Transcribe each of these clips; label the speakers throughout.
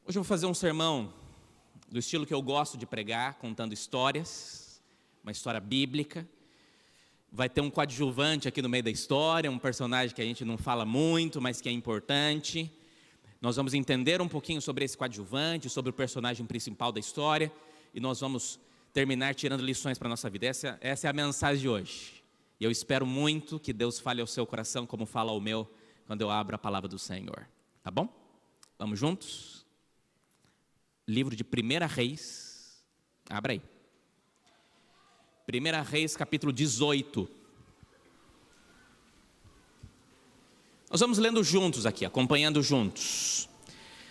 Speaker 1: Hoje eu vou fazer um sermão do estilo que eu gosto de pregar, contando histórias, uma história bíblica. Vai ter um coadjuvante aqui no meio da história, um personagem que a gente não fala muito, mas que é importante. Nós vamos entender um pouquinho sobre esse coadjuvante, sobre o personagem principal da história, e nós vamos terminar tirando lições para a nossa vida. Essa é a mensagem de hoje. E eu espero muito que Deus fale ao seu coração, como fala ao meu, quando eu abro a palavra do Senhor. Tá bom? Vamos juntos? Livro de 1 Reis, abra aí. 1 Reis, capítulo 18. Nós vamos lendo juntos aqui, acompanhando juntos.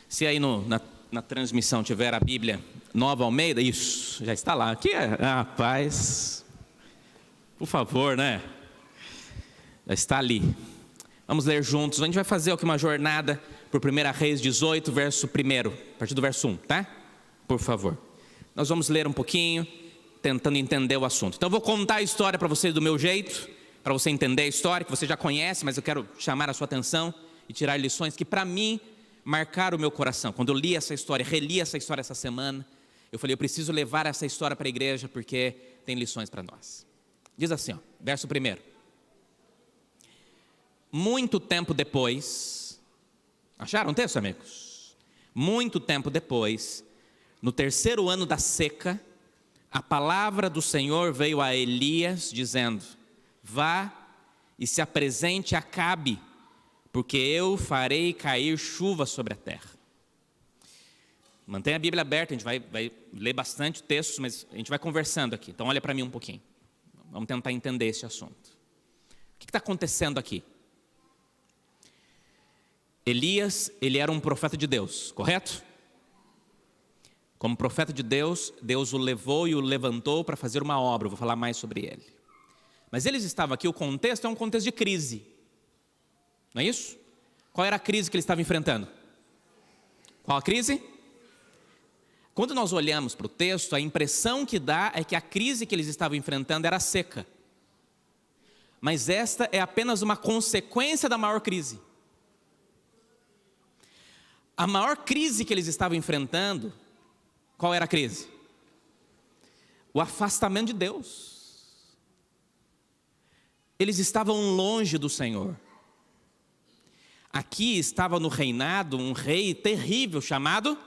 Speaker 1: Se aí na transmissão tiver a Bíblia Nova Almeida, isso, já está lá. Aqui rapaz, por favor, né? Já está ali. Vamos ler juntos. A gente vai fazer aqui uma jornada por 1 Reis 18, verso 1, a partir do verso 1, tá? Por favor. Nós vamos ler um pouquinho, tentando entender o assunto. Então eu vou contar a história para você do meu jeito, para você entender a história, que você já conhece, mas eu quero chamar a sua atenção e tirar lições que para mim marcaram o meu coração. Quando eu li essa história, reli essa história essa semana, eu falei, eu preciso levar essa história para a igreja, porque tem lições para nós. Diz assim, ó, verso 1. Muito tempo depois, acharam o texto, amigos? Muito tempo depois, no 3º ano da seca, a palavra do Senhor veio a Elias, dizendo, vá e se apresente a Acabe, porque eu farei cair chuva sobre a terra. Mantenha a Bíblia aberta, a gente vai ler bastante textos, mas a gente vai conversando aqui. Então olha para mim um pouquinho, vamos tentar entender esse assunto. O que está acontecendo aqui? Elias, ele era um profeta de Deus, correto? Como profeta de Deus, Deus o levou e o levantou para fazer uma obra, eu vou falar mais sobre ele. Mas eles estavam aqui, o contexto é um contexto de crise, não é isso? Qual era a crise que eles estavam enfrentando? Qual a crise? Quando nós olhamos para o texto, a impressão que dá é que a crise que eles estavam enfrentando era seca. Mas esta é apenas uma consequência da maior crise. A maior crise que eles estavam enfrentando, qual era a crise? O afastamento de Deus. Eles estavam longe do Senhor. Aqui estava no reinado um rei terrível chamado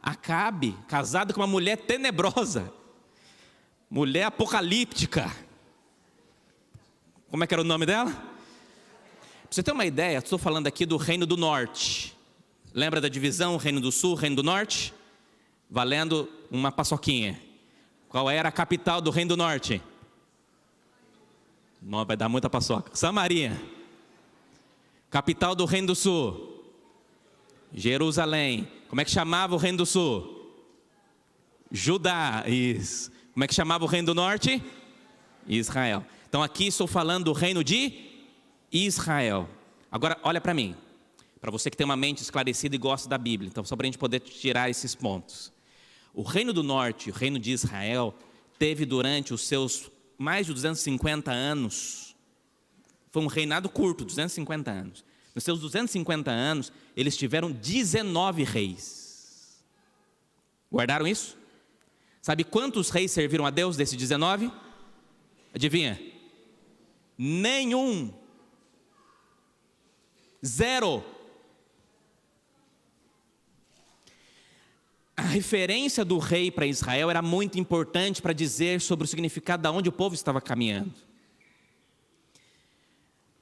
Speaker 1: Acabe, casado com uma mulher tenebrosa, mulher apocalíptica. Como é que era o nome dela? Para você ter uma ideia, estou falando aqui do Reino do Norte. Lembra da divisão, Reino do Sul, Reino do Norte? Valendo uma paçoquinha. Qual era a capital do Reino do Norte? Não, vai dar muita paçoca. Samaria. Capital do Reino do Sul? Jerusalém. Como é que chamava o Reino do Sul? Judá. Isso. Como é que chamava o Reino do Norte? Israel. Então aqui estou falando do Reino de Israel. Agora olha para mim. Para você que tem uma mente esclarecida e gosta da Bíblia. Então, só para a gente poder tirar esses pontos. O Reino do Norte, o Reino de Israel, teve durante os seus mais de 250 anos, foi um reinado curto, 250 anos. Nos seus 250 anos, eles tiveram 19 reis. Guardaram isso? Sabe quantos reis serviram a Deus desses 19? Adivinha? Nenhum. 0. A referência do rei para Israel era muito importante para dizer sobre o significado de onde o povo estava caminhando.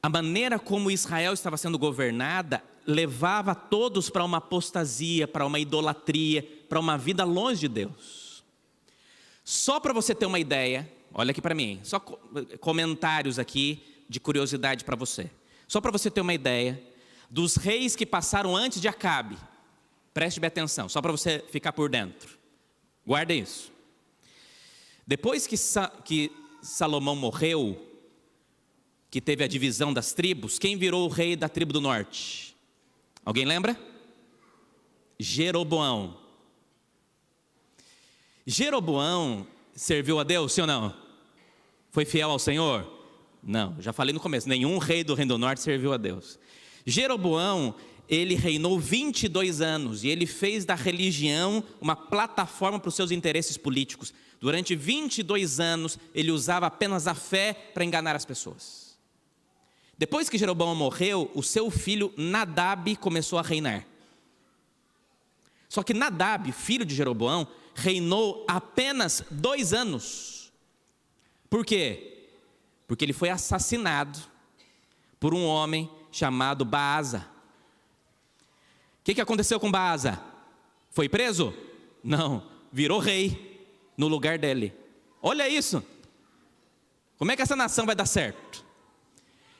Speaker 1: A maneira como Israel estava sendo governada levava todos para uma apostasia, para uma idolatria, para uma vida longe de Deus. Só para você ter uma ideia, olha aqui para mim, só comentários aqui de curiosidade para você. Só para você ter uma ideia dos reis que passaram antes de Acabe. Preste bem atenção, só para você ficar por dentro. Guarda isso. Depois que Salomão morreu, que teve a divisão das tribos, quem virou o rei da tribo do norte? Alguém lembra? Jeroboão. Jeroboão serviu a Deus, sim ou não? Foi fiel ao Senhor? Não, já falei no começo, nenhum rei do Reino do Norte serviu a Deus. Jeroboão ele reinou 22 anos e ele fez da religião uma plataforma para os seus interesses políticos. Durante 22 anos, ele usava apenas a fé para enganar as pessoas. Depois que Jeroboão morreu, o seu filho Nadab começou a reinar. Só que Nadab, filho de Jeroboão, reinou apenas 2 anos. Por quê? Porque ele foi assassinado por um homem chamado Baasa. O que aconteceu com Baasa? Foi preso? Não, virou rei no lugar dele. Olha isso. Como é que essa nação vai dar certo?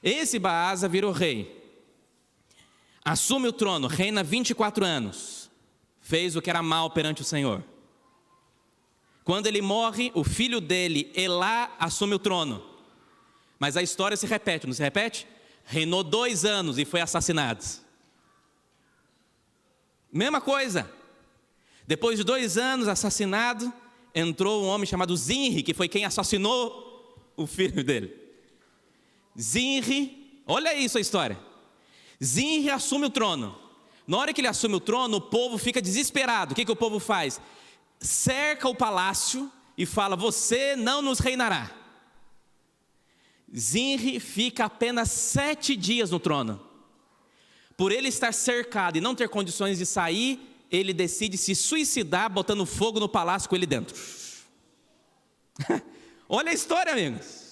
Speaker 1: Esse Baasa virou rei, assume o trono, reina 24 anos, fez o que era mal perante o Senhor. Quando ele morre, o filho dele, Elá, assume o trono. Mas a história se repete, não se repete? Reinou 2 anos e foi assassinado. Mesma coisa. Depois de 2 anos assassinado, entrou um homem chamado Zinri, que foi quem assassinou o filho dele. Zinri, olha isso a história. Zinri assume o trono. Na hora que ele assume o trono, o povo fica desesperado. O que o povo faz? Cerca o palácio e fala: você não nos reinará. Zinri fica apenas 7 dias no trono. Por ele estar cercado e não ter condições de sair, ele decide se suicidar botando fogo no palácio com ele dentro. Olha a história, amigos.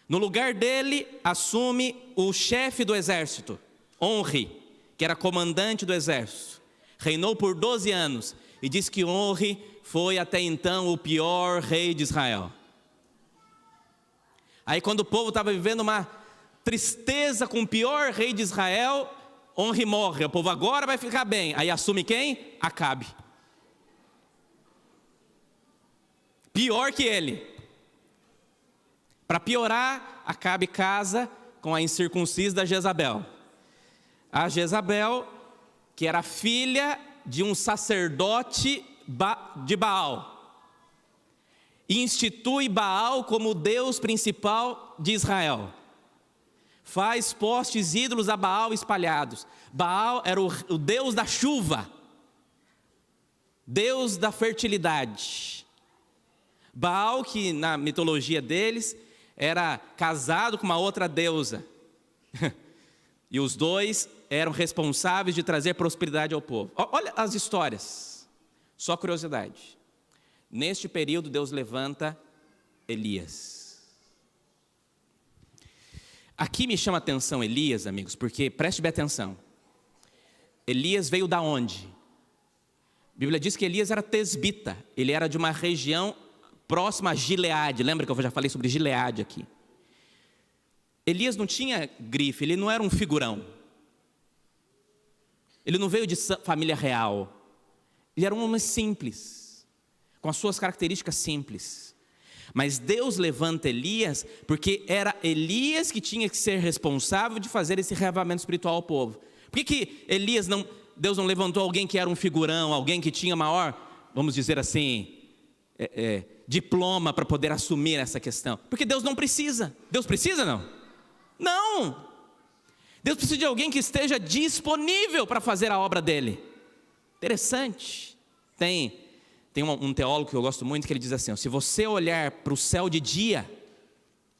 Speaker 1: No lugar dele, assume o chefe do exército, Onri, que era comandante do exército. Reinou por 12 anos e diz que Onri foi até então o pior rei de Israel. Aí quando o povo estava vivendo uma tristeza com o pior rei de Israel, Onri morre. O povo agora vai ficar bem. Aí assume quem? Acabe. Pior que ele. Para piorar, Acabe casa com a incircuncisa Jezabel. A Jezabel, que era filha de um sacerdote de Baal, institui Baal como o Deus principal de Israel. Faz postes ídolos a Baal espalhados. Baal era o Deus da chuva, Deus da fertilidade. Baal, que na mitologia deles era casado com uma outra deusa. E os dois eram responsáveis de trazer prosperidade ao povo. Olha as histórias. Só curiosidade. Neste período, Deus levanta Elias. Aqui me chama a atenção Elias, amigos, porque preste bem atenção. Elias veio da onde? A Bíblia diz que Elias era tesbita. Ele era de uma região próxima a Gileade. Lembra que eu já falei sobre Gileade aqui? Elias não tinha grife, ele não era um figurão. Ele não veio de família real. Ele era um homem simples, com as suas características simples. Mas Deus levanta Elias, porque era Elias que tinha que ser responsável de fazer esse reavivamento espiritual ao povo. Por que Deus não levantou alguém que era um figurão, alguém que tinha maior, vamos dizer assim, diploma para poder assumir essa questão? Porque Deus não precisa. Deus precisa, não? Não! Deus precisa de alguém que esteja disponível para fazer a obra dele. Interessante. Tem um teólogo que eu gosto muito, que ele diz assim: ó, se você olhar para o céu de dia,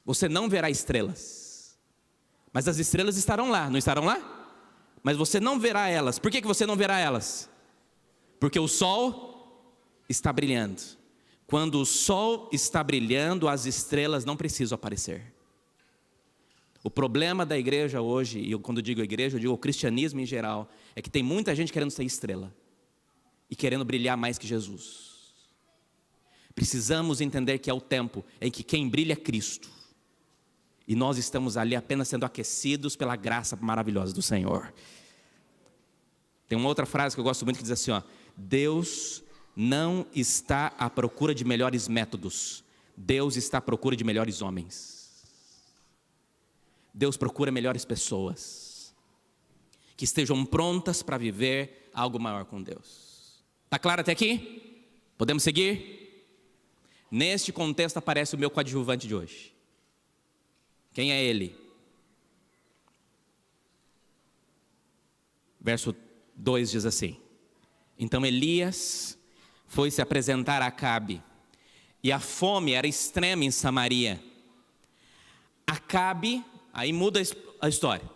Speaker 1: você não verá estrelas, mas as estrelas estarão lá, não estarão lá? Mas você não verá elas. Por que você não verá elas? Porque o sol está brilhando. Quando o sol está brilhando, as estrelas não precisam aparecer. O problema da igreja hoje, e quando eu digo igreja, eu digo o cristianismo em geral, é que tem muita gente querendo ser estrela e querendo brilhar mais que Jesus. Precisamos entender que é o tempo em que quem brilha é Cristo, e nós estamos ali apenas sendo aquecidos pela graça maravilhosa do Senhor. Tem uma outra frase que eu gosto muito que diz assim, ó: Deus não está à procura de melhores métodos, Deus está à procura de melhores homens. Deus procura melhores pessoas que estejam prontas para viver algo maior com Deus. Está claro até aqui? Podemos seguir? Neste contexto aparece o meu coadjuvante de hoje. Quem é ele? Verso 2 diz assim: então Elias foi se apresentar a Acabe, e a fome era extrema em Samaria. Acabe, aí muda a história.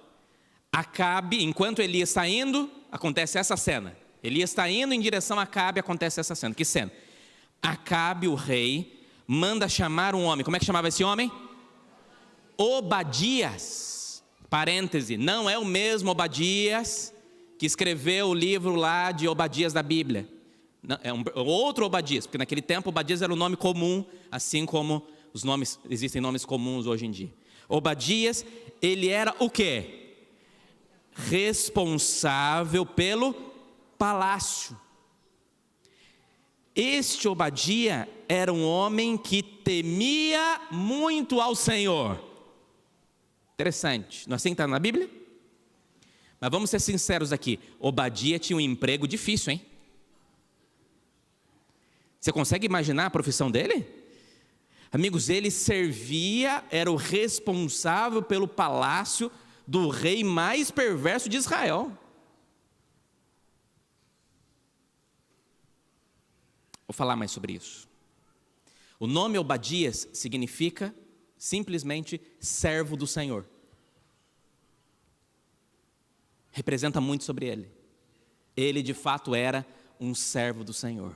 Speaker 1: Acabe, enquanto Elias está indo, acontece essa cena. Elias está indo em direção a Acabe, acontece essa cena. Que cena? Acabe, o rei, manda chamar um homem. Como é que chamava esse homem? Obadias. Parêntese, não é o mesmo Obadias que escreveu o livro lá de Obadias da Bíblia. Não, é outro Obadias, porque naquele tempo Obadias era um nome comum, assim como os nomes, existem nomes comuns hoje em dia. Obadias, ele era o quê? Responsável pelo palácio. Este Obadia era um homem que temia muito ao Senhor. Interessante, não é assim que está na Bíblia? Mas vamos ser sinceros aqui, Obadia tinha um emprego difícil, hein? Você consegue imaginar a profissão dele? Amigos, ele servia, era o responsável pelo palácio do rei mais perverso de Israel. Vou falar mais sobre isso. O nome Obadias significa simplesmente servo do Senhor. Representa muito sobre ele. Ele de fato era um servo do Senhor.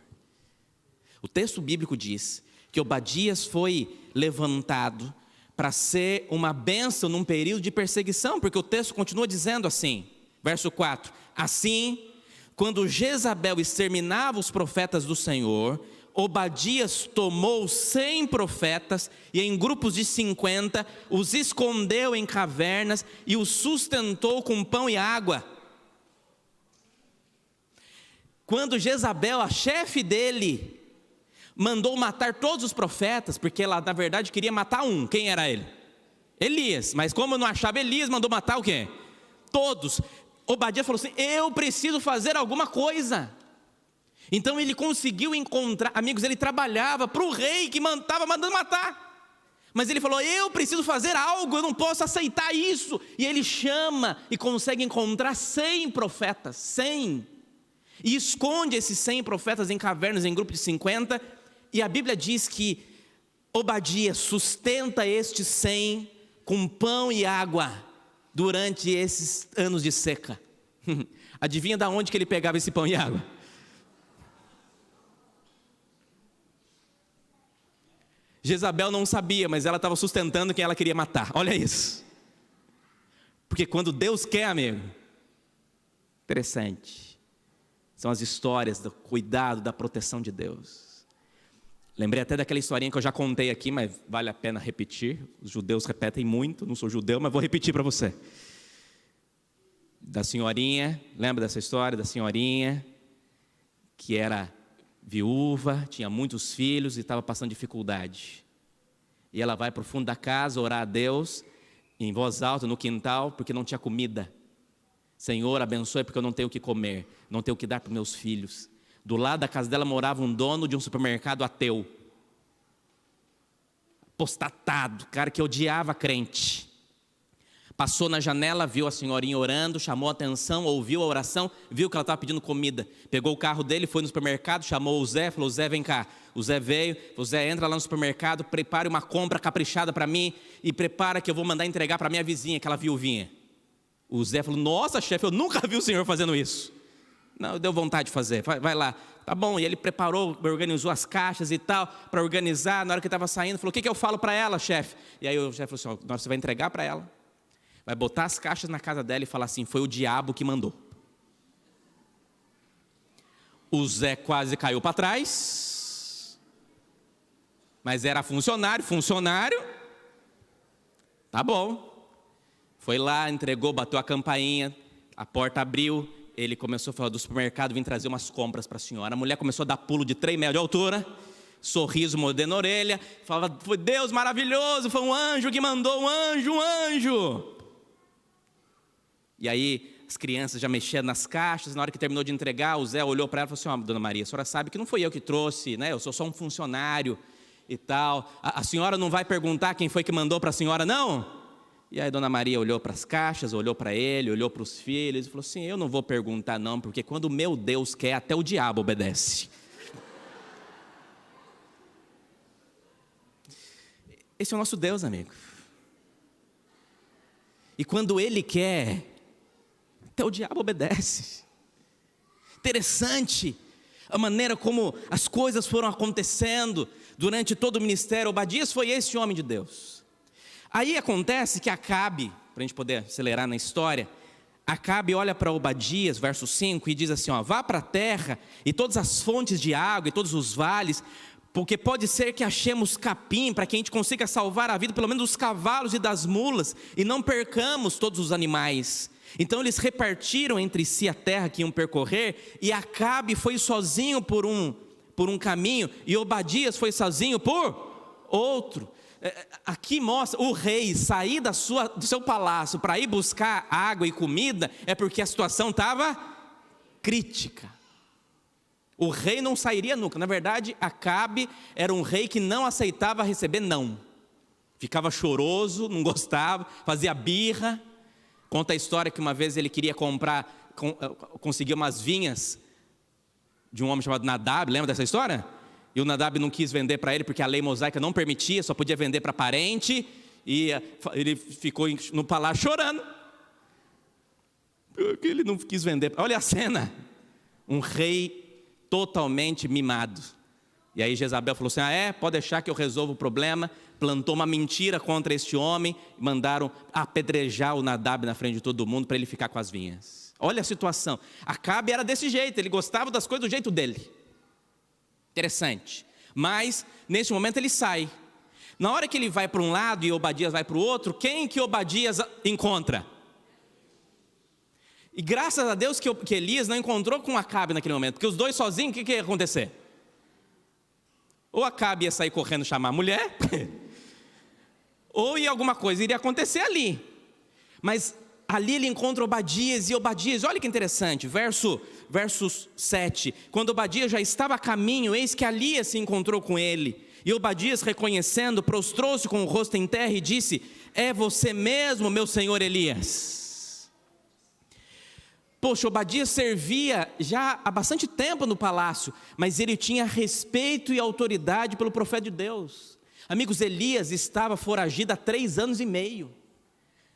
Speaker 1: O texto bíblico diz que Obadias foi levantado para ser uma bênção num período de perseguição, porque o texto continua dizendo assim, verso 4: assim, quando Jezabel exterminava os profetas do Senhor, Obadias tomou 100 profetas e em grupos de 50 os escondeu em cavernas e os sustentou com pão e água. Quando Jezabel, a chefe dele, mandou matar todos os profetas, porque ela na verdade queria matar um. Quem era ele? Elias. Mas como não achava Elias, mandou matar o quê? Todos. Obadias falou assim: eu preciso fazer alguma coisa. Então ele conseguiu encontrar, amigos, ele trabalhava para o rei que estava mandando matar. Mas ele falou: eu preciso fazer algo, eu não posso aceitar isso. E ele chama e consegue encontrar 100 profetas, 100. E esconde esses 100 profetas em cavernas, em grupo de 50. E a Bíblia diz que Obadias sustenta estes 100 com pão e água durante esses anos de seca. Adivinha de onde que ele pegava esse pão e água? Jezabel não sabia, mas ela estava sustentando quem ela queria matar. Olha isso. Porque quando Deus quer, amigo, interessante, são as histórias do cuidado, da proteção de Deus. Lembrei até daquela historinha que eu já contei aqui, mas vale a pena repetir. Os judeus repetem muito, não sou judeu, mas vou repetir para você. Da senhorinha, lembra dessa história da senhorinha que era viúva, tinha muitos filhos e estava passando dificuldade. E ela vai para o fundo da casa orar a Deus, em voz alta, no quintal, porque não tinha comida. Senhor, abençoe porque eu não tenho o que comer, não tenho o que dar para meus filhos. Do lado da casa dela morava um dono de um supermercado ateu. Apostatado, cara que odiava crente. Passou na janela, viu a senhorinha orando, chamou a atenção, ouviu a oração, viu que ela estava pedindo comida. Pegou o carro dele, foi no supermercado, chamou o Zé, falou: Zé, vem cá. O Zé veio, o Zé entra lá no supermercado, prepare uma compra caprichada para mim e prepara que eu vou mandar entregar para minha vizinha, aquela viuvinha. O Zé falou: nossa, chefe, eu nunca vi o senhor fazendo isso. Não, deu vontade de fazer, vai lá. Tá bom, e ele preparou, organizou as caixas e tal, para organizar. Na hora que estava saindo, falou: o que eu falo para ela, chefe? E aí o chefe falou assim: você vai entregar para ela, vai botar as caixas na casa dela e falar assim: foi o diabo que mandou. O Zé quase caiu para trás, mas era funcionário, tá bom. Foi lá, entregou, bateu a campainha, a porta abriu, ele começou a falar do supermercado, vim trazer umas compras para a senhora. A mulher começou a dar pulo de 3 metros de altura, sorriso mordendo a orelha, falava: foi Deus maravilhoso, foi um anjo que mandou, um anjo. E aí as crianças já mexiam nas caixas. Na hora que terminou de entregar, o Zé olhou para ela e falou assim: dona Maria, a senhora sabe que não foi eu que trouxe, né? Eu sou só um funcionário e tal. A senhora não vai perguntar quem foi que mandou para a senhora, não? E aí Dona Maria olhou para as caixas, olhou para ele, olhou para os filhos e falou assim: eu não vou perguntar não, porque quando o meu Deus quer, até o diabo obedece. Esse é o nosso Deus, amigo. E quando Ele quer, até o diabo obedece. Interessante a maneira como as coisas foram acontecendo durante todo o ministério. Obadias foi esse homem de Deus. Aí acontece que Acabe, para a gente poder acelerar na história, Acabe olha para Obadias, verso 5, e diz assim: ó, vá para a terra e todas as fontes de água e todos os vales, porque pode ser que achemos capim, para que a gente consiga salvar a vida, pelo menos dos cavalos e das mulas, e não percamos todos os animais. Então eles repartiram entre si a terra que iam percorrer, e Acabe foi sozinho por um caminho, e Obadias foi sozinho por outro. Aqui mostra, o rei sair do seu palácio para ir buscar água e comida, é porque a situação estava crítica. O rei não sairia nunca. Na verdade, Acabe era um rei que não aceitava receber não. Ficava choroso, não gostava, fazia birra. Conta a história que uma vez ele queria conseguir umas vinhas de um homem chamado Nadab, lembra dessa história? E o Nadab não quis vender para ele porque a lei mosaica não permitia, só podia vender para parente. E ele ficou no palácio chorando, porque ele não quis vender. Olha a cena, um rei totalmente mimado. E aí Jezabel falou assim: pode deixar que eu resolvo o problema. Plantou uma mentira contra este homem, mandaram apedrejar o Nadab na frente de todo mundo para ele ficar com as vinhas. Olha a situação. Acabe era desse jeito, ele gostava das coisas do jeito dele. Interessante. Mas nesse momento ele sai. Na hora que ele vai para um lado e Obadias vai para o outro, quem que Obadias encontra? E graças a Deus que Elias não encontrou com Acabe naquele momento, porque os dois sozinhos, o que ia acontecer? Ou Acabe ia sair correndo chamar a mulher, ou ia alguma coisa iria acontecer ali. Mas ali ele encontra Obadias, e Obadias, olha que interessante, verso 7, quando Obadias já estava a caminho, eis que Elias se encontrou com ele, e Obadias, reconhecendo, prostrou-se com o rosto em terra e disse: é você mesmo, meu senhor Elias? Poxa, Obadias servia já há bastante tempo no palácio, mas ele tinha respeito e autoridade pelo profeta de Deus. Amigos, Elias estava foragido há 3 anos e meio,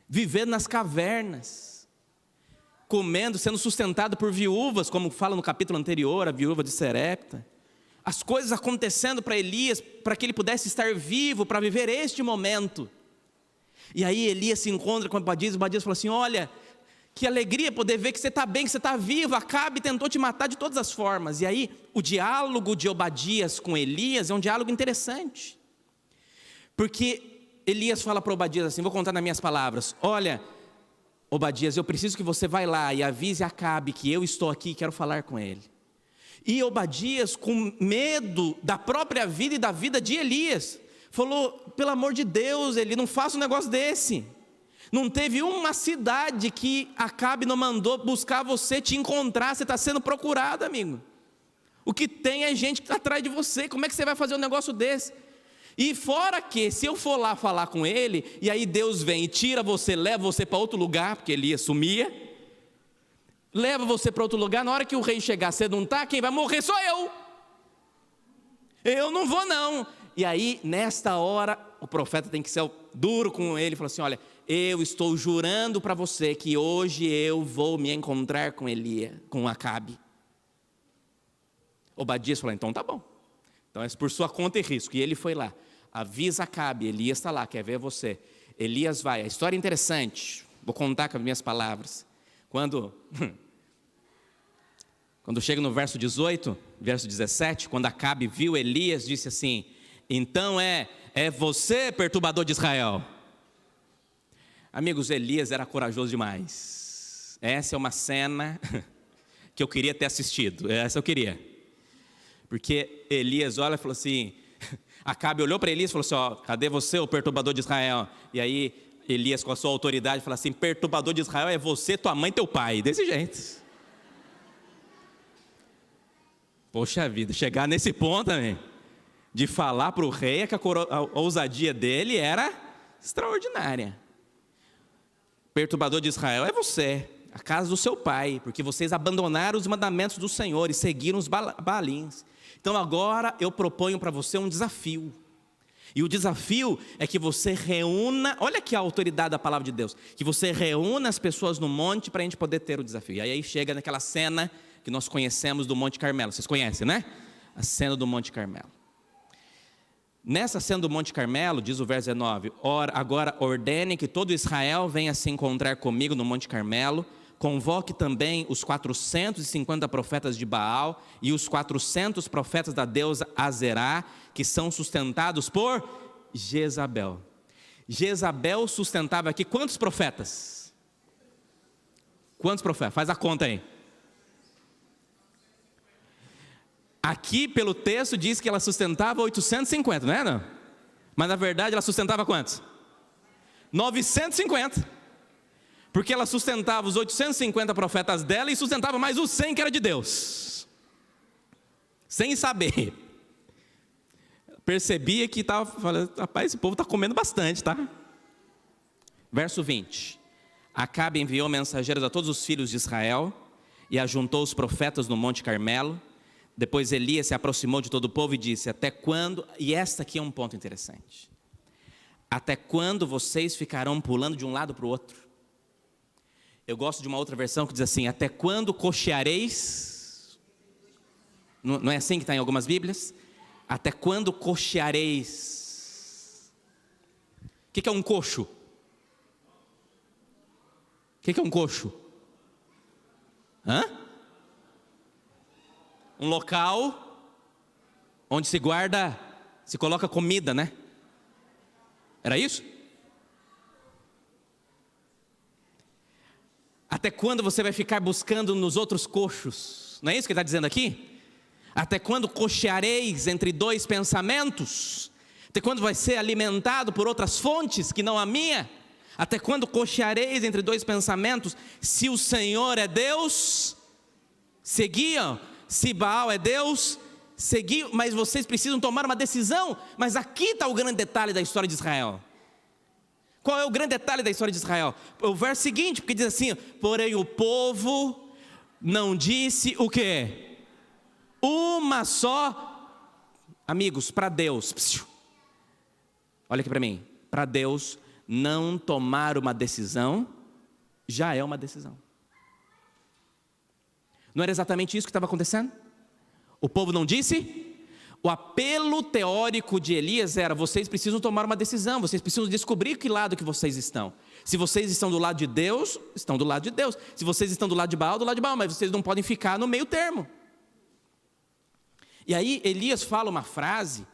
Speaker 1: vivendo nas cavernas, comendo, sendo sustentado por viúvas, como fala no capítulo anterior, a viúva de Serepta. As coisas acontecendo para Elias, para que ele pudesse estar vivo, para viver este momento. E aí Elias se encontra com Obadias, e Obadias falou assim: olha, que alegria poder ver que você está bem, que você está vivo. Acabe tentou te matar de todas as formas. E aí o diálogo de Obadias com Elias é um diálogo interessante, porque Elias fala para Obadias assim, vou contar nas minhas palavras: olha, Obadias, eu preciso que você vá lá e avise Acabe que eu estou aqui e quero falar com ele. E Obadias, com medo da própria vida e da vida de Elias, falou: pelo amor de Deus, Eli, não faça um negócio desse. Não teve uma cidade que Acabe não mandou buscar você, te encontrar. Você está sendo procurado, amigo. O que tem é gente que está atrás de você. Como é que você vai fazer um negócio desse? E fora que, se eu for lá falar com ele, e aí Deus vem e tira você, leva você para outro lugar, porque Elias sumia, leva você para outro lugar, na hora que o rei chegar, você não está, quem vai morrer sou eu não vou não. E aí, nesta hora, o profeta tem que ser duro com ele, e falar assim: olha, eu estou jurando para você que hoje eu vou me encontrar com Elias, com Acabe. Obadias falou: então tá bom, então é por sua conta e risco. E ele foi lá, avisa Acabe, Elias está lá, quer ver você. Elias vai, a história é interessante, vou contar com as minhas palavras. Quando chega no verso 18, verso 17, quando Acabe viu Elias, disse assim: então é você, perturbador de Israel. Amigos, Elias era corajoso demais. Essa é uma cena que eu queria ter assistido. Essa eu queria. Porque Elias olha e falou assim, Acabe olhou para Elias e falou assim: ó, cadê você, o perturbador de Israel? E aí Elias, com a sua autoridade, fala assim: perturbador de Israel é você, tua mãe e teu pai. Desse jeito. Poxa vida, chegar nesse ponto também, de falar para o rei, que a ousadia dele era extraordinária. perturbador de Israel é você, a casa do seu pai, porque vocês abandonaram os mandamentos do Senhor e seguiram os Baalins. Então agora eu proponho para você um desafio. E o desafio é que você reúna, olha aqui a autoridade da palavra de Deus, que você reúna as pessoas no monte para a gente poder ter o desafio. E aí chega naquela cena que nós conhecemos do Monte Carmelo. Vocês conhecem, né? A cena do Monte Carmelo. Nessa cena do Monte Carmelo, diz o verso 19, agora ordene que todo Israel venha se encontrar comigo no Monte Carmelo, convoque também os 450 profetas de Baal e os 400 profetas da deusa Azerá, que são sustentados por Jezabel. Jezabel sustentava aqui quantos profetas? Quantos profetas? Faz a conta aí. Aqui, pelo texto, diz que ela sustentava 850, não é? Não? Mas, na verdade, ela sustentava quantos? 950. Porque ela sustentava os 850 profetas dela e sustentava mais os 100 que era de Deus. Sem saber. Percebia que estava falando, rapaz, esse povo está comendo bastante, tá? Verso 20. Acabe enviou mensageiros a todos os filhos de Israel e ajuntou os profetas no Monte Carmelo. Depois Elias se aproximou de todo o povo e disse, até quando, e esta aqui é um ponto interessante, até quando vocês ficarão pulando de um lado para o outro? Eu gosto de uma outra versão que diz assim, até quando cocheareis, não é assim que está em algumas Bíblias? Até quando cocheareis? O que é um coxo? O que é um coxo? Hã? Um local onde se guarda, se coloca comida, né? Era isso? Até quando você vai ficar buscando nos outros coxos? Não é isso que ele está dizendo aqui? Até quando cocheareis entre dois pensamentos? Até quando vai ser alimentado por outras fontes que não a minha? Até quando cocheareis entre dois pensamentos? Se o Senhor é Deus, seguiam. Se Baal é Deus, seguiam. Mas vocês precisam tomar uma decisão. Mas aqui está o grande detalhe da história de Israel. Qual é o grande detalhe da história de Israel? O verso seguinte, porque diz assim, porém o povo não disse o quê? Uma só, amigos, para Deus, olha aqui para mim, para Deus não tomar uma decisão, já é uma decisão. Não era exatamente isso que estava acontecendo? O povo não disse? O apelo teórico de Elias era, vocês precisam tomar uma decisão, vocês precisam descobrir que lado que vocês estão. Se vocês estão do lado de Deus, estão do lado de Deus. Se vocês estão do lado de Baal, mas vocês não podem ficar no meio termo. E aí Elias fala uma frase,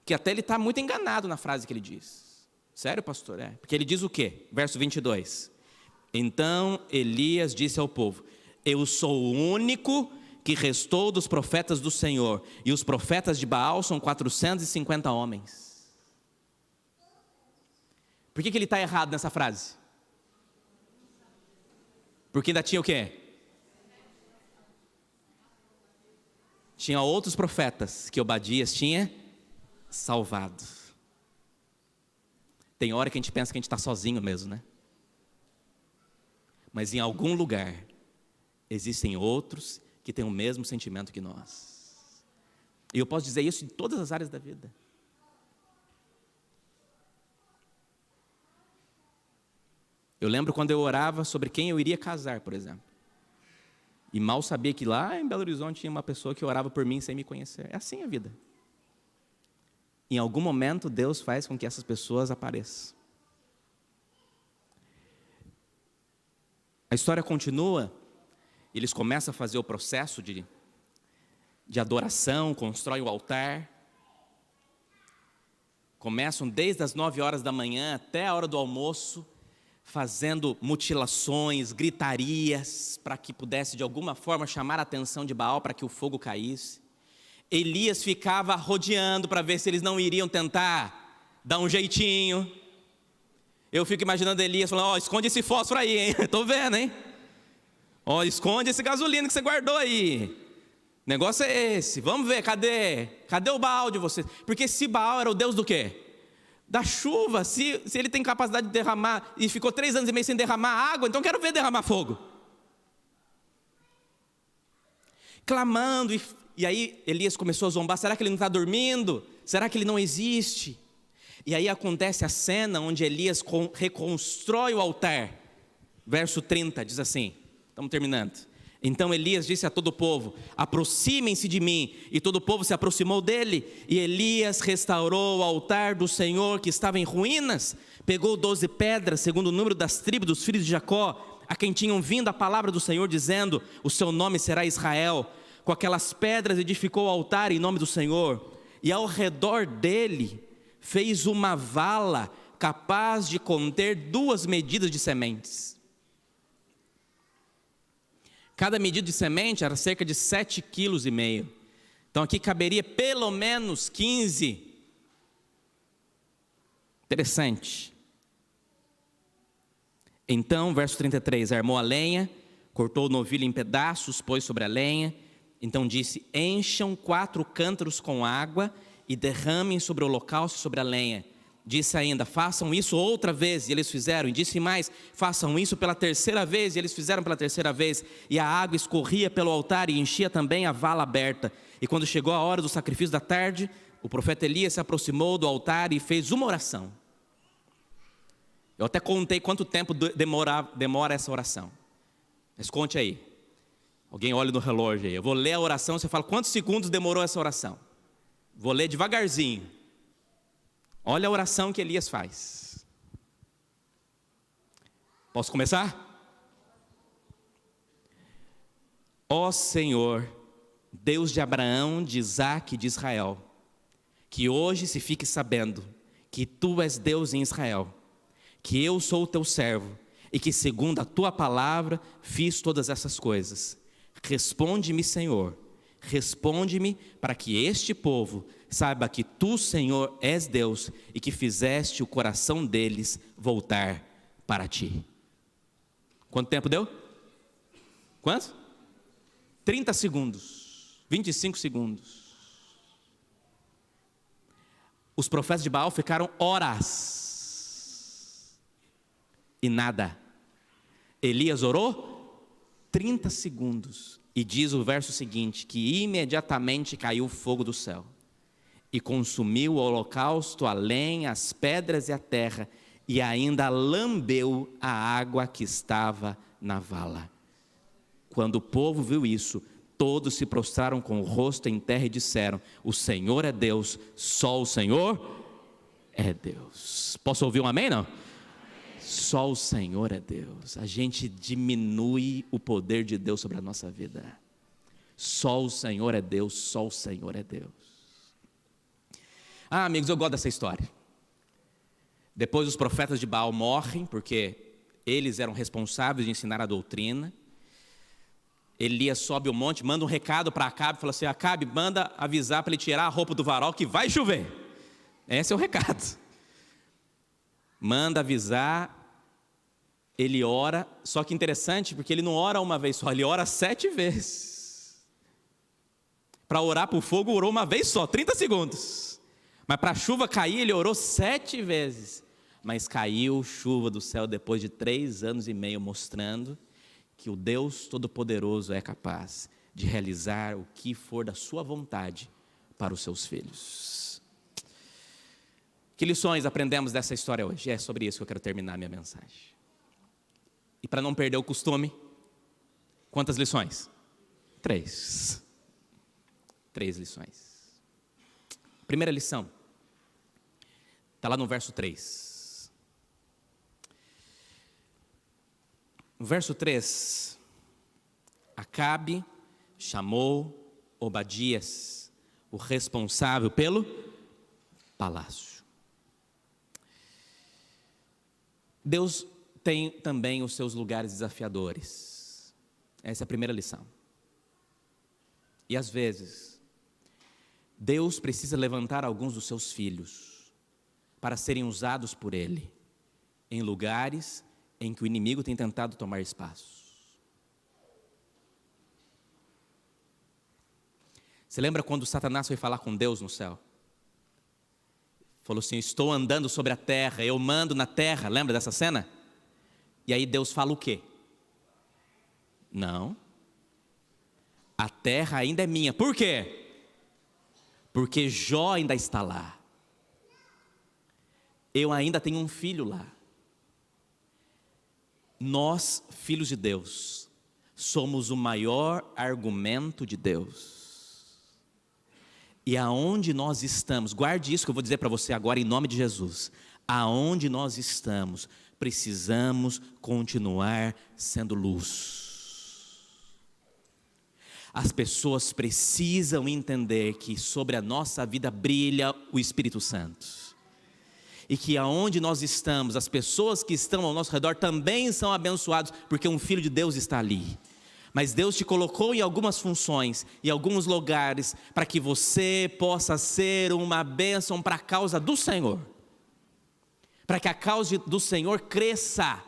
Speaker 1: que até ele está muito enganado na frase que ele diz. Sério, pastor? É. Porque ele diz o quê? Verso 22. Então Elias disse ao povo, eu sou o único que restou dos profetas do Senhor, e os profetas de Baal são 450 homens. Por que ele está errado nessa frase? Porque ainda tinha o quê? Tinha outros profetas que Obadias tinha salvado. Tem hora que a gente pensa que a gente está sozinho mesmo, né? Mas em algum lugar existem outros que têm o mesmo sentimento que nós. E eu posso dizer isso em todas as áreas da vida. Eu lembro quando eu orava sobre quem eu iria casar, por exemplo. E mal sabia que lá em Belo Horizonte tinha uma pessoa que orava por mim sem me conhecer. É assim a vida. Em algum momento Deus faz com que essas pessoas apareçam. A história continua. Eles começam a fazer o processo de adoração, constroem o altar. Começam desde as 9 horas da manhã até a hora do almoço, fazendo mutilações, gritarias, para que pudesse de alguma forma chamar a atenção de Baal, para que o fogo caísse. Elias ficava rodeando para ver se eles não iriam tentar dar um jeitinho. Eu fico imaginando Elias falando, esconde esse fósforo aí, hein? Estou vendo, hein? Esconde esse gasolina que você guardou aí. O negócio é esse. Vamos ver, cadê o Baal de vocês? Porque se Baal era o Deus do quê? da chuva. Se ele tem capacidade de derramar, e ficou 3 anos e meio sem derramar água, então quero ver derramar fogo. Clamando, e aí Elias começou a zombar. Será que ele não está dormindo? Será que ele não existe? E aí acontece a cena onde Elias reconstrói o altar. Verso 30 diz assim, estamos terminando. Então Elias disse a todo o povo: aproximem-se de mim. E todo o povo se aproximou dele. E Elias restaurou o altar do Senhor que estava em ruínas. Pegou 12 pedras, segundo o número das tribos dos filhos de Jacó, a quem tinham vindo a palavra do Senhor, dizendo: o seu nome será Israel. Com aquelas pedras edificou o altar em nome do Senhor. E ao redor dele fez uma vala capaz de conter 2 medidas de sementes. Cada medida de semente era cerca de 7,5 kg. Então aqui caberia pelo menos 15. Interessante. Então, verso 33, armou a lenha, cortou o novilho em pedaços, pôs sobre a lenha. Então disse: encham 4 cântaros com água e derramem sobre o holocausto e sobre a lenha. Disse ainda: façam isso outra vez, e eles fizeram. E disse mais: façam isso pela 3ª vez, e eles fizeram pela 3ª vez. E a água escorria pelo altar e enchia também a vala aberta. E quando chegou a hora do sacrifício da tarde, o profeta Elias se aproximou do altar e fez uma oração. Eu até contei quanto tempo demora essa oração. Mas conte aí. Alguém olha no relógio aí. Eu vou ler a oração, você fala quantos segundos demorou essa oração. Vou ler devagarzinho. Olha a oração que Elias faz. Posso começar? Ó Senhor, Deus de Abraão, de Isaque e de Israel, que hoje se fique sabendo que Tu és Deus em Israel, que eu sou o Teu servo e que segundo a Tua palavra fiz todas essas coisas. Responde-me, Senhor, responde-me para que este povo saiba que Tu, Senhor, és Deus e que fizeste o coração deles voltar para Ti. Quanto tempo deu? Quanto? 30 segundos, 25 segundos. Os profetas de Baal ficaram horas e nada. Elias orou 30 segundos. E diz o verso seguinte, que imediatamente caiu fogo do céu e consumiu o holocausto, a lenha, as pedras e a terra, e ainda lambeu a água que estava na vala. Quando o povo viu isso, todos se prostraram com o rosto em terra e disseram: o Senhor é Deus, só o Senhor é Deus. Posso ouvir um amém, não? Só o Senhor é Deus. A gente diminui o poder de Deus sobre a nossa vida. Só o Senhor é Deus, só o Senhor é Deus. Ah, amigos, eu gosto dessa história. Depois os profetas de Baal morrem, porque eles eram responsáveis de ensinar a doutrina. Elias sobe o monte, manda um recado para Acabe, fala assim: Acabe, manda avisar para ele tirar a roupa do varal que vai chover. Esse é o recado. Manda avisar, ele ora, só que interessante, porque ele não ora uma vez só, ele ora 7 vezes. Para orar para o fogo, orou uma vez só, 30 segundos. Mas para a chuva cair, ele orou 7 vezes. Mas caiu chuva do céu depois de 3 anos e meio, mostrando que o Deus Todo-Poderoso é capaz de realizar o que for da sua vontade para os seus filhos. Que lições aprendemos dessa história hoje? É sobre isso que eu quero terminar a minha mensagem. E para não perder o costume, quantas lições? 3. 3 lições. Primeira lição, está lá no verso 3. No verso 3, Acabe chamou Obadias, o responsável pelo palácio. Deus tem também os seus lugares desafiadores. Essa é a primeira lição. E às vezes, Deus precisa levantar alguns dos seus filhos para serem usados por Ele em lugares em que o inimigo tem tentado tomar espaço. Você lembra quando Satanás foi falar com Deus no céu? Falou assim: estou andando sobre a terra, eu mando na terra. Lembra dessa cena? E aí Deus fala o quê? Não. A terra ainda é minha. Por quê? Porque Jó ainda está lá. Eu ainda tenho um filho lá. Nós, filhos de Deus, somos o maior argumento de Deus. E aonde nós estamos, guarde isso que eu vou dizer para você agora em nome de Jesus. Aonde nós estamos, precisamos continuar sendo luz. As pessoas precisam entender que sobre a nossa vida brilha o Espírito Santo. E que aonde nós estamos, as pessoas que estão ao nosso redor também são abençoados, porque um filho de Deus está ali. Mas Deus te colocou em algumas funções, em alguns lugares, para que você possa ser uma bênção para a causa do Senhor. Para que a causa do Senhor cresça.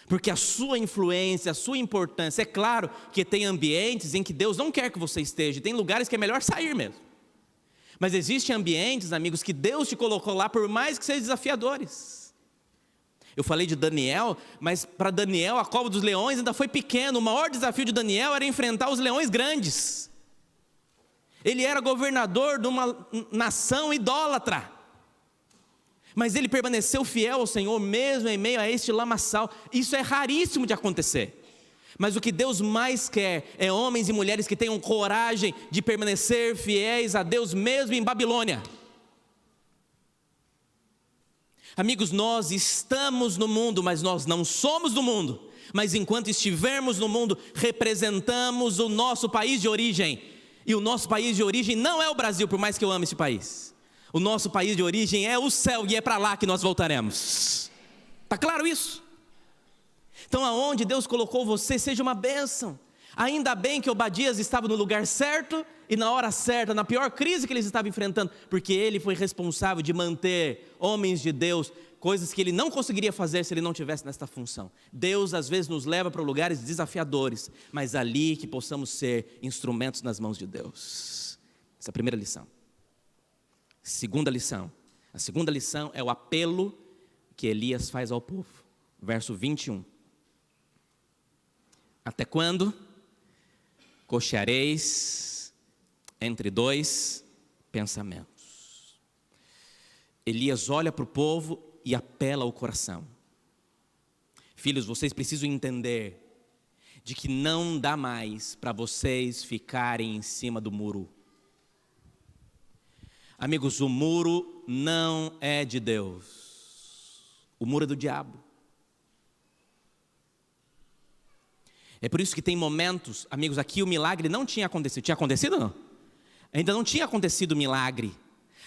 Speaker 1: Porque a sua influência, a sua importância, é claro que tem ambientes em que Deus não quer que você esteja, tem lugares que é melhor sair mesmo. Mas existem ambientes, amigos, que Deus te colocou lá, por mais que sejam desafiadores. Eu falei de Daniel, mas para Daniel a cova dos leões ainda foi pequeno. O maior desafio de Daniel era enfrentar os leões grandes. Ele era governador de uma nação idólatra. Mas ele permaneceu fiel ao Senhor, mesmo em meio a este lamaçal. Isso é raríssimo de acontecer. Mas o que Deus mais quer é homens e mulheres que tenham coragem de permanecer fiéis a Deus mesmo em Babilônia. Amigos, nós estamos no mundo, mas nós não somos do mundo. Mas enquanto estivermos no mundo, representamos o nosso país de origem. E o nosso país de origem não é o Brasil, por mais que eu ame esse país. O nosso país de origem é o céu, e é para lá que nós voltaremos. Está claro isso? Então aonde Deus colocou você, seja uma bênção. Ainda bem que Obadias estava no lugar certo e na hora certa, na pior crise que eles estavam enfrentando, porque ele foi responsável de manter homens de Deus, coisas que ele não conseguiria fazer se ele não tivesse nesta função. Deus às vezes nos leva para lugares desafiadores, mas ali que possamos ser instrumentos nas mãos de Deus. Essa é a primeira lição. Segunda lição. A segunda lição é o apelo que Elias faz ao povo. Verso 21. Até quando cocheareis entre dois pensamentos? Elias olha para o povo e apela ao coração. Filhos, vocês precisam entender de que não dá mais para vocês ficarem em cima do muro. Amigos, o muro não é de Deus. O muro é do diabo. É por isso que tem momentos, amigos, aqui o milagre não tinha acontecido. Tinha acontecido ou não? Ainda não tinha acontecido o milagre.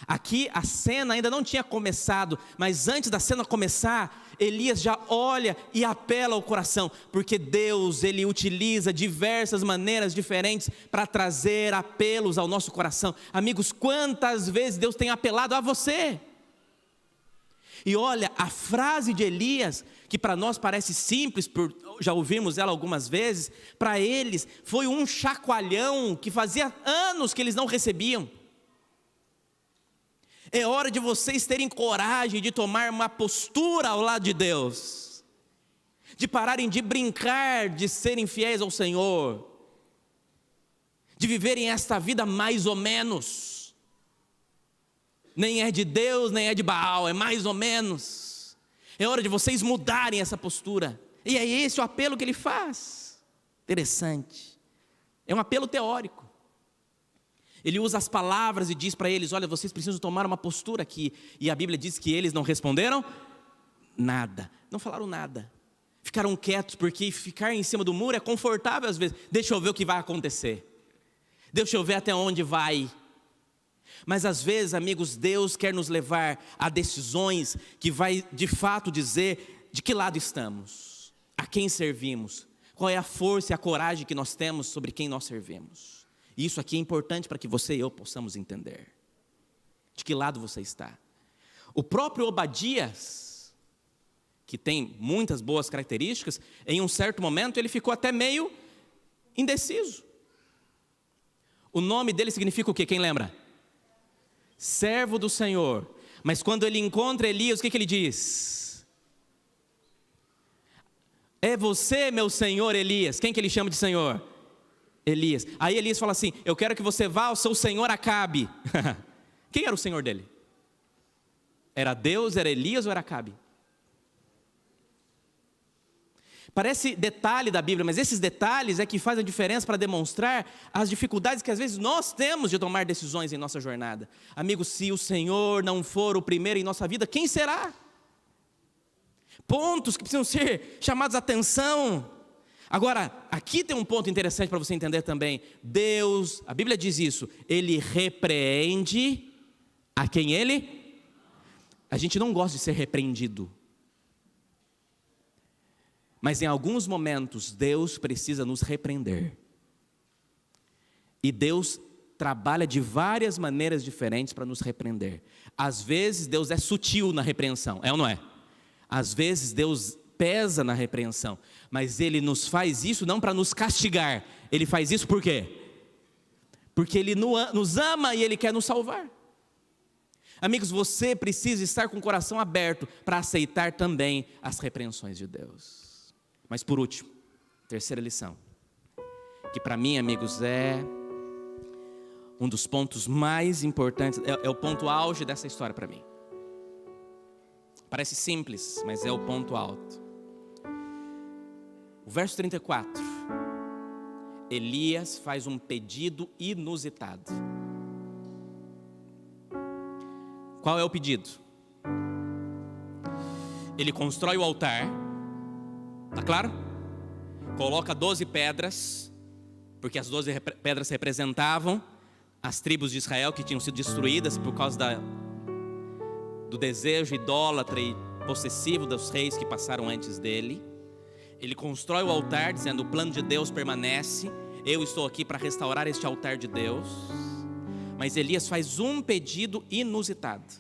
Speaker 1: Aqui a cena ainda não tinha começado, mas antes da cena começar, Elias já olha e apela ao coração, porque Deus, Ele utiliza diversas maneiras diferentes para trazer apelos ao nosso coração. Amigos, quantas vezes Deus tem apelado a você? E olha, a frase de Elias, que para nós parece simples, já ouvimos ela algumas vezes, para eles foi um chacoalhão que fazia anos que eles não recebiam. É hora de vocês terem coragem de tomar uma postura ao lado de Deus, de pararem de brincar, de serem fiéis ao Senhor, de viverem esta vida mais ou menos. Nem é de Deus, nem é de Baal, é mais ou menos. É hora de vocês mudarem essa postura. E é esse o apelo que ele faz. Interessante. É um apelo teórico. Ele usa as palavras e diz para eles: olha, vocês precisam tomar uma postura aqui. E a Bíblia diz que eles não responderam nada. Não falaram nada. Ficaram quietos, porque ficar em cima do muro é confortável às vezes. Deixa eu ver o que vai acontecer. Deixa eu ver até onde vai. Mas às vezes, amigos, Deus quer nos levar a decisões que vai de fato dizer de que lado estamos, a quem servimos, qual é a força e a coragem que nós temos sobre quem nós servimos. E isso aqui é importante para que você e eu possamos entender de que lado você está. O próprio Obadias, que tem muitas boas características, em um certo momento ele ficou até meio indeciso. O nome dele significa o quê? Quem lembra? Servo do Senhor. Mas quando ele encontra Elias, o que ele diz? É você, meu senhor Elias. Quem que ele chama de senhor? Elias. Aí Elias fala assim: eu quero que você vá ao seu senhor Acabe. Quem era o senhor dele? Era Deus, era Elias ou era Acabe? Parece detalhe da Bíblia, mas esses detalhes é que fazem a diferença para demonstrar as dificuldades que às vezes nós temos de tomar decisões em nossa jornada. Amigo, se o Senhor não for o primeiro em nossa vida, quem será? Pontos que precisam ser chamados a atenção. Agora, aqui tem um ponto interessante para você entender também. Deus, a Bíblia diz isso, Ele repreende a quem Ele... A gente não gosta de ser repreendido. Mas em alguns momentos, Deus precisa nos repreender. E Deus trabalha de várias maneiras diferentes para nos repreender. Às vezes, Deus é sutil na repreensão, é ou não é? Às vezes, Deus pesa na repreensão. Mas Ele nos faz isso não para nos castigar. Ele faz isso por quê? Porque Ele nos ama e Ele quer nos salvar. Amigos, você precisa estar com o coração aberto para aceitar também as repreensões de Deus. Mas por último, terceira lição, que para mim, amigos, é um dos pontos mais importantes, é o ponto auge dessa história para mim. Parece simples, mas é o ponto alto. O verso 34, Elias faz um pedido inusitado. Qual é o pedido? Ele constrói o altar. Está claro? Coloca 12 pedras, porque as 12 pedras representavam as tribos de Israel que tinham sido destruídas por causa do desejo idólatra e possessivo dos reis que passaram antes dele. Ele constrói o altar dizendo: o plano de Deus permanece, eu estou aqui para restaurar este altar de Deus. Mas Elias faz um pedido inusitado.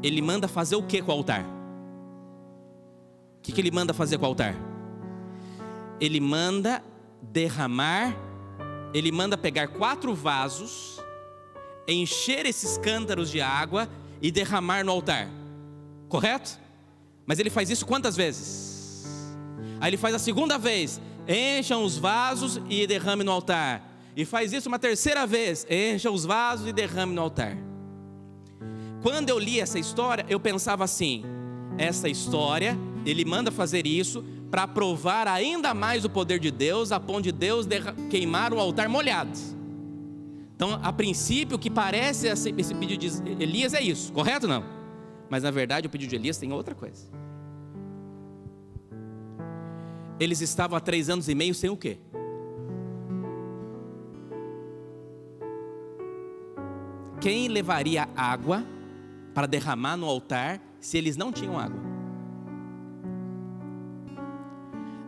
Speaker 1: Ele manda fazer o que com o altar? O que ele manda fazer com o altar? Ele manda derramar, ele manda pegar 4 vasos, encher esses cântaros de água e derramar no altar. Correto? Mas ele faz isso quantas vezes? Aí ele faz a segunda vez: encham os vasos e derrame no altar. E faz isso uma terceira vez: encha os vasos e derrame no altar. Quando eu li essa história, eu pensava assim: essa história, ele manda fazer isso para provar ainda mais o poder de Deus, a ponto de Deus queimar o altar molhado. Então, a princípio, o que parece esse pedido de Elias é isso, correto ou não? Mas na verdade o pedido de Elias tem outra coisa. Eles estavam há 3 anos e meio sem o quê? Quem levaria água para derramar no altar se eles não tinham água?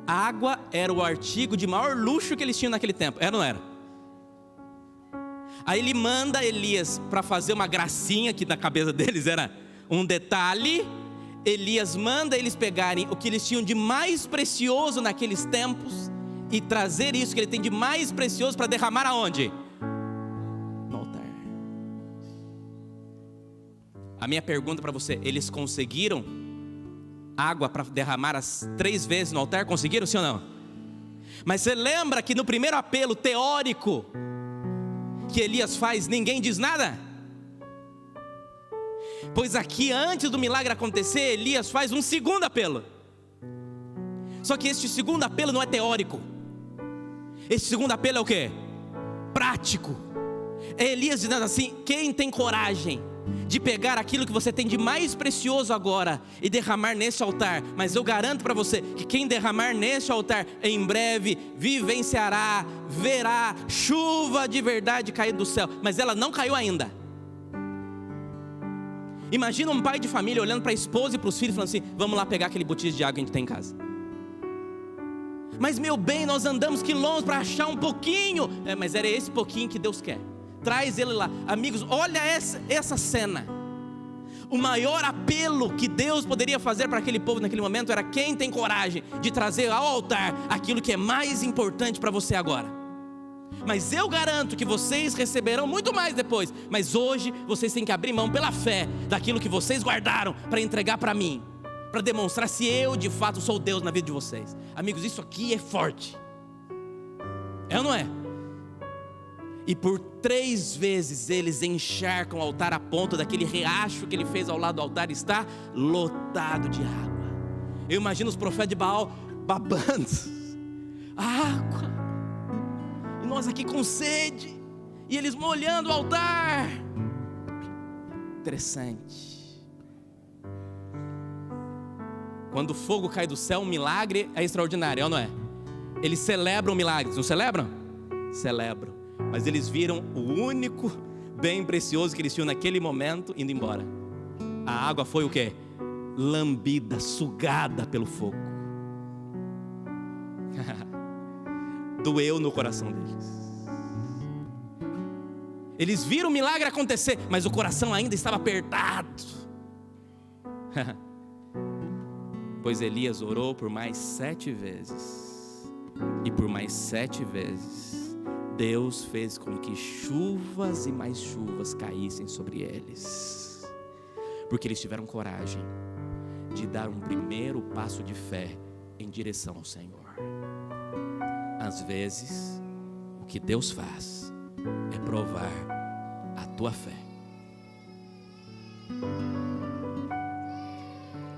Speaker 1: A água era o artigo de maior luxo que eles tinham naquele tempo, era ou não era? Aí ele manda Elias para fazer uma gracinha, que na cabeça deles era um detalhe. Elias manda eles pegarem o que eles tinham de mais precioso naqueles tempos e trazer isso que ele tem de mais precioso para derramar aonde? No altar. A minha pergunta para você: eles conseguiram água para derramar as 3 vezes no altar? Conseguiram, sim ou não? Mas você lembra que no primeiro apelo teórico que Elias faz, ninguém diz nada? Pois aqui, antes do milagre acontecer, Elias faz um segundo apelo. Só que este segundo apelo não é teórico. Este segundo apelo é o quê? Prático. É Elias dizendo assim: quem tem coragem de pegar aquilo que você tem de mais precioso agora e derramar nesse altar? Mas eu garanto para você que quem derramar nesse altar, em breve vivenciará, verá chuva de verdade cair do céu. Mas ela não caiu ainda. Imagina um pai de família olhando para a esposa e para os filhos, falando assim: vamos lá pegar aquele botijão de água que a gente tem em casa. Mas meu bem, nós andamos quilômetros para achar um pouquinho. Mas era esse pouquinho que Deus quer. Traz ele lá. Amigos, olha essa cena. O maior apelo que Deus poderia fazer para aquele povo naquele momento era: quem tem coragem de trazer ao altar aquilo que é mais importante para você agora? mas eu garanto que vocês receberão muito mais depois. Mas hoje vocês têm que abrir mão pela fé daquilo que vocês guardaram para entregar para mim, para demonstrar se eu de fato sou Deus na vida de vocês. Amigos, isso aqui é forte. É ou não é? E por 3 vezes eles encharcam o altar a ponto daquele riacho que ele fez ao lado do altar estar lotado de água. Eu imagino os profetas de Baal babando a água, e nós aqui com sede, e eles molhando o altar. Interessante. Quando o fogo cai do céu, um milagre é extraordinário, é ou não é? Eles celebram milagres, não celebram? Celebram. Mas eles viram o único bem precioso que eles tinham naquele momento indo embora. A água foi o quê? Lambida, sugada pelo fogo. Doeu no coração deles. Eles viram o milagre acontecer, mas o coração ainda estava apertado. Pois Elias orou por mais 7 vezes. E por mais 7 vezes Deus fez com que chuvas e mais chuvas caíssem sobre eles, porque eles tiveram coragem de dar um primeiro passo de fé em direção ao Senhor. Às vezes, o que Deus faz é provar a tua fé.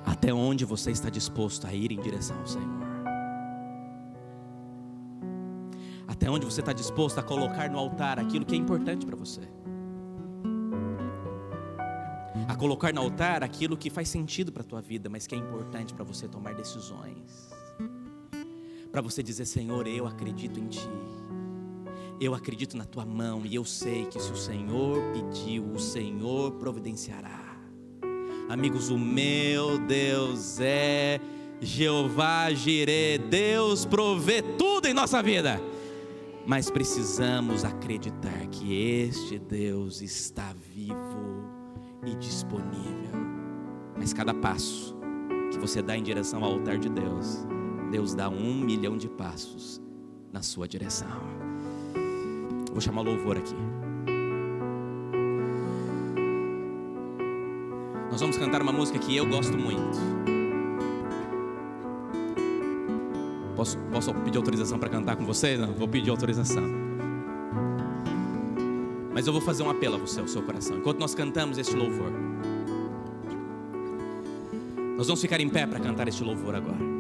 Speaker 1: Até onde você está disposto a ir em direção ao Senhor? Até onde você está disposto a colocar no altar aquilo que é importante para você? A colocar no altar aquilo que faz sentido para a tua vida, mas que é importante para você tomar decisões. Para você dizer: Senhor, eu acredito em Ti, eu acredito na Tua mão, e eu sei que se o Senhor pediu, o Senhor providenciará. Amigos, o meu Deus é Jeová Jireh. Deus provê tudo em nossa vida, mas precisamos acreditar que este Deus está vivo e disponível. Mas cada passo que você dá em direção ao altar de Deus, Deus dá 1 milhão de passos na sua direção. Vou chamar o louvor aqui. Nós vamos cantar uma música que eu gosto muito. Posso pedir autorização para cantar com vocês? Não, vou pedir autorização. Mas eu vou fazer um apelo a você, ao seu coração. Enquanto nós cantamos este louvor, nós vamos ficar em pé para cantar este louvor agora.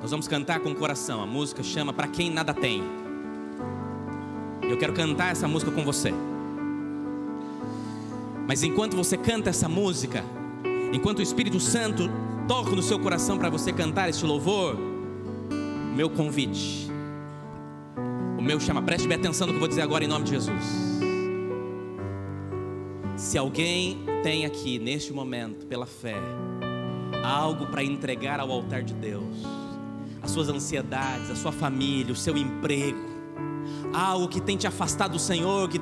Speaker 1: Nós vamos cantar com o coração. A música chama Para Quem Nada Tem. Eu quero cantar essa música com você. Mas enquanto você canta essa música, enquanto o Espírito Santo toca no seu coração para você cantar este louvor, o meu convite, o meu chama, preste bem atenção no que eu vou dizer agora em nome de Jesus. Se alguém tem aqui neste momento, pela fé, algo para entregar ao altar de Deus, as suas ansiedades, a sua família, o seu emprego, algo que tem te afastado do Senhor, que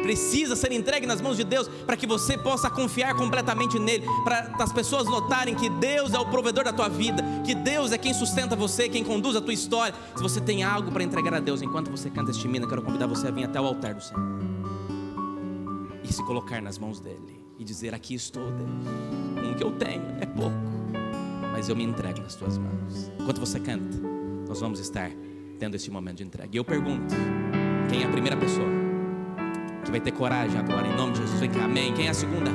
Speaker 1: precisa ser entregue nas mãos de Deus, para que você possa confiar completamente nele, para as pessoas notarem que Deus é o provedor da tua vida, que Deus é quem sustenta você, quem conduz a tua história. Se você tem algo para entregar a Deus, enquanto você canta este hino, eu quero convidar você a vir até o altar do Senhor e se colocar nas mãos dele e dizer: aqui estou, Deus, com o que eu tenho é pouco, mas eu me entrego nas tuas mãos. Enquanto você canta, nós vamos estar tendo esse momento de entrega. E eu pergunto: quem é a primeira pessoa que vai ter coragem agora, em nome de Jesus? Vem cá, amém. Quem é a segunda?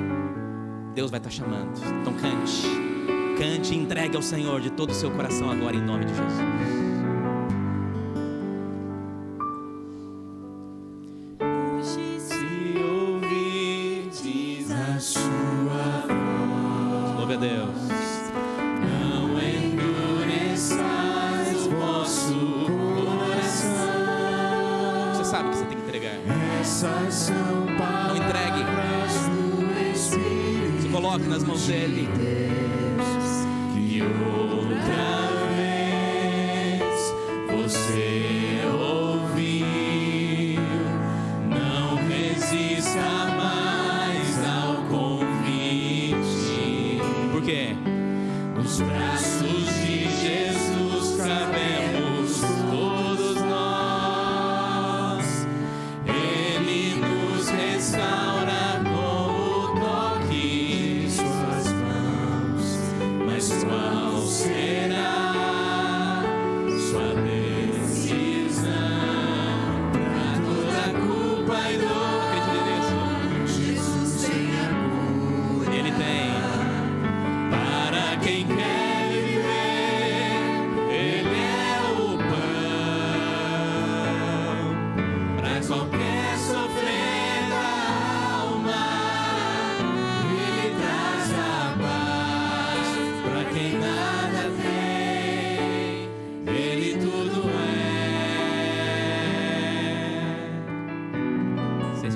Speaker 1: Deus vai estar chamando. Então cante e entregue ao Senhor de todo o seu coração agora, em nome de Jesus.
Speaker 2: Hoje se ouvirdes a sua voz,
Speaker 1: Louve a Deus.
Speaker 2: não endureçais o vosso coração.
Speaker 1: Você sabe que você tem que entregar.
Speaker 2: Essas são
Speaker 1: Não entregue.
Speaker 2: palavras do Espírito
Speaker 1: Se coloque nas mãos dele.
Speaker 2: que outra vez você ouviu. Não resista mais ao convite.
Speaker 1: Por quê?
Speaker 2: Nos braços de Jesus cabemos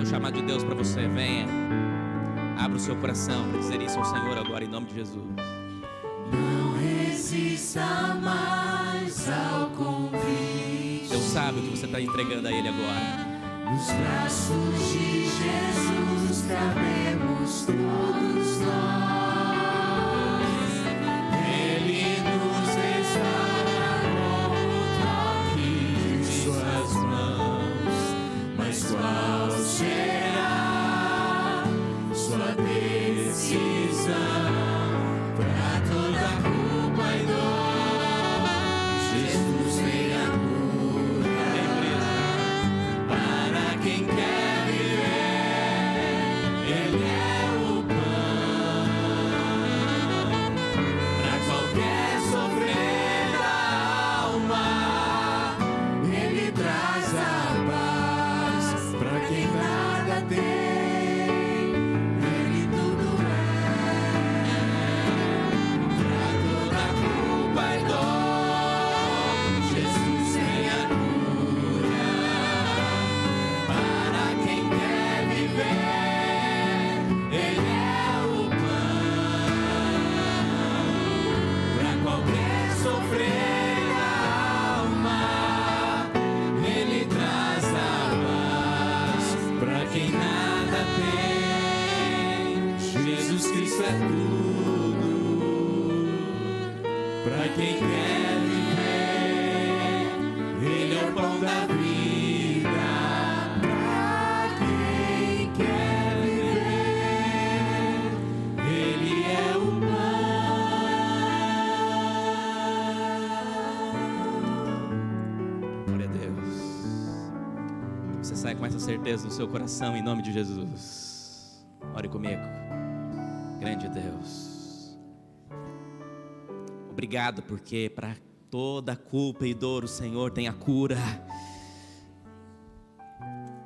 Speaker 1: chamado de Deus para você. Venha, abra o seu coração para dizer isso ao Senhor agora, em nome de Jesus.
Speaker 2: Não resista mais ao convite.
Speaker 1: Deus sabe o que você está entregando a Ele agora.
Speaker 2: Nos braços de Jesus cabemos todos nós. Ele nos restaura com o toque de suas mãos. Mas qual será sua decisão? Para toda culpa e dor, Jesus vem a cura. Para quem quer viver, Ele é o pão. Para qualquer sofrer da alma, Ele traz a paz. Para quem nada tem, Ele tudo é. Para toda culpa e dor, Jesus vem a cura. Para quem quer viver, Ele é o pão. Para qualquer sofrer da alma, Ele traz a paz. Para quem nada tem, Jesus Cristo é tudo. Para quem quer viver, Ele é o pão da vida. Para quem quer viver, Ele é o pão.
Speaker 1: Glória a Deus. Você sai com essa certeza no seu coração, em nome de Jesus. Ore comigo. Grande Deus, obrigado porque para toda culpa e dor o Senhor tem a cura.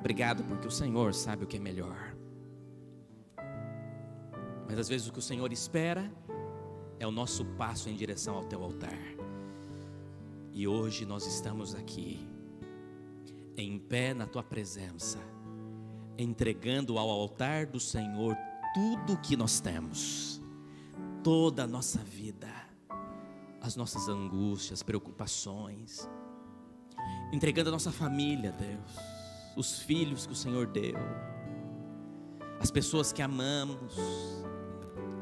Speaker 1: Obrigado porque o Senhor sabe o que é melhor. Mas às vezes o que o Senhor espera é o nosso passo em direção ao teu altar. E hoje nós estamos aqui, em pé na tua presença, entregando ao altar do Senhor tudo o que nós temos, toda a nossa vida, as nossas angústias, preocupações, entregando a nossa família, Deus, os filhos que o Senhor deu, as pessoas que amamos,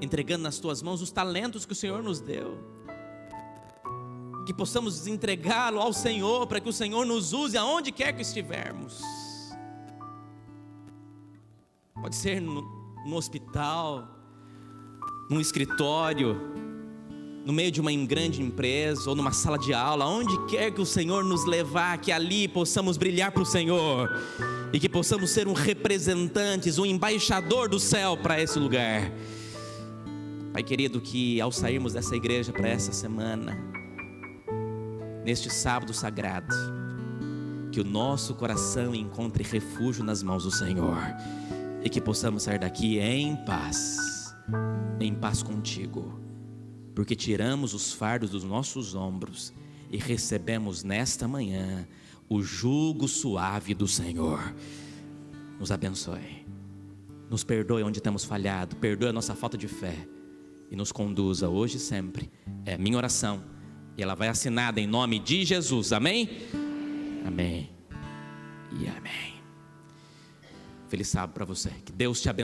Speaker 1: entregando nas tuas mãos os talentos que o Senhor nos deu, que possamos entregá-lo ao Senhor, para que o Senhor nos use aonde quer que estivermos. Pode ser no hospital, num escritório, no meio de uma grande empresa, ou numa sala de aula, onde quer que o Senhor nos levar, que ali possamos brilhar para o Senhor, e que possamos ser um representante, um embaixador do céu para esse lugar. Pai querido, que ao sairmos dessa igreja para essa semana, neste sábado sagrado, que o nosso coração encontre refúgio nas mãos do Senhor, e que possamos sair daqui em paz contigo, porque tiramos os fardos dos nossos ombros e recebemos nesta manhã o jugo suave do Senhor. Nos abençoe, nos perdoe onde temos falhado, perdoe a nossa falta de fé e nos conduza hoje e sempre. É a minha oração e ela vai assinada em nome de Jesus. Amém? Amém e amém. Feliz sábado para você, que Deus te abençoe.